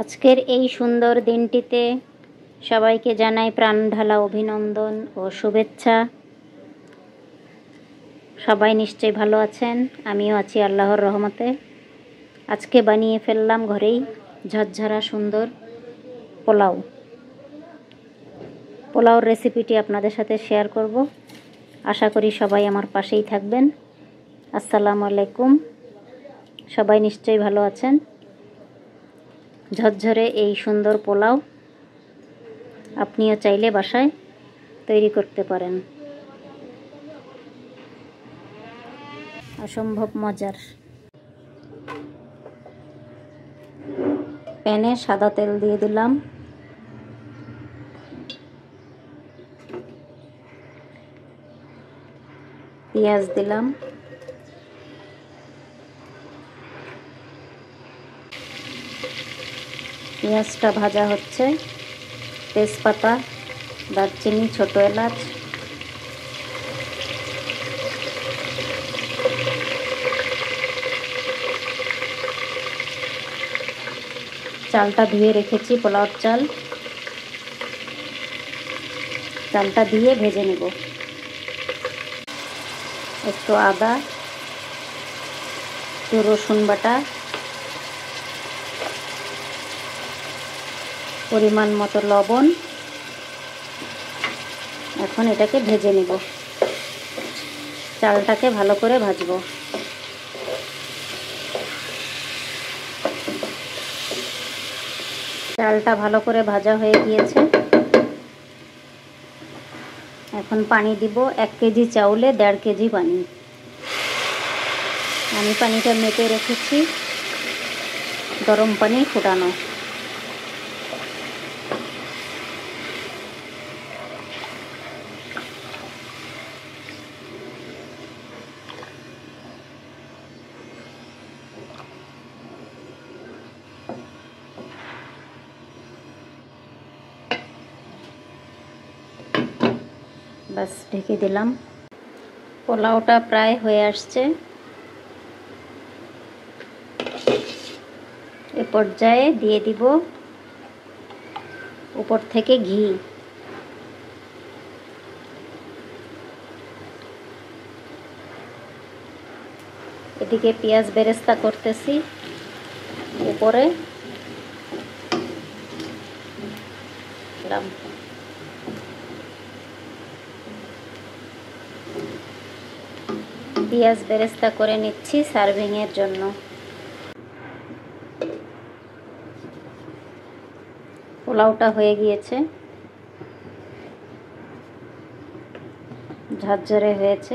আজকের এই সুন্দর দিনটিতে সবাইকে জানাই প্রাণঢালা অভিনন্দন ও শুভেচ্ছা। সবাই নিশ্চয়ই ভালো আছেন, আমিও আছি আল্লাহর রহমতে। আজকে বানিয়ে ফেললাম ঘরেই ঝরঝরা সুন্দর পোলাওর রেসিপিটি আপনাদের সাথে শেয়ার করব। আশা করি সবাই আমার পাশেই থাকবেন। আসসালামু আলাইকুম। সবাই নিশ্চয়ই ভালো আছেন। ঝরঝরে এই সুন্দর পোলাও আপনিও চাইলে বাসায় তৈরি করতে পারেন। অসম্ভব মজার। প্যানে সাদা তেল দিয়ে দিলাম, পেঁয়াজ দিলাম, পেঁয়াজটা ভাজা হচ্ছে। তেজপাতা, দারচিনি, ছোট এলাচ, চালটা ধুয়ে রেখেছি, পোলাওর চাল, চালটা দিয়ে ভেজে নেব। একটু আদা, একটু রসুন বাটা, পরিমাণ মতো লবণ। এখন এটাকে ভেজে নেব। চালটাকে ভালো করে ভাজবো। চালটা ভালো করে ভাজা হয়ে গিয়েছে। এখন পানি দিব। 1 কেজি চাউলে 1.5 কেজি পানি। আমি পানিটা মেপে রেখেছি, গরম পানি ফুটানো। বাস, ঢেকে দিলাম। পোলাওটা প্রায় হয়ে আসছে। এ পর্যায়ে দিয়ে দিব উপর থেকে ঘি। এদিকে পেঁয়াজ বেরেস্তা করতেছি। উপরে দিলাম। পেঁয়াজ বেরেস্তা করে নিচ্ছি সার্ভিংয়ের জন্য। পোলাওটা হয়ে গিয়েছে, ঝরঝরে হয়েছে।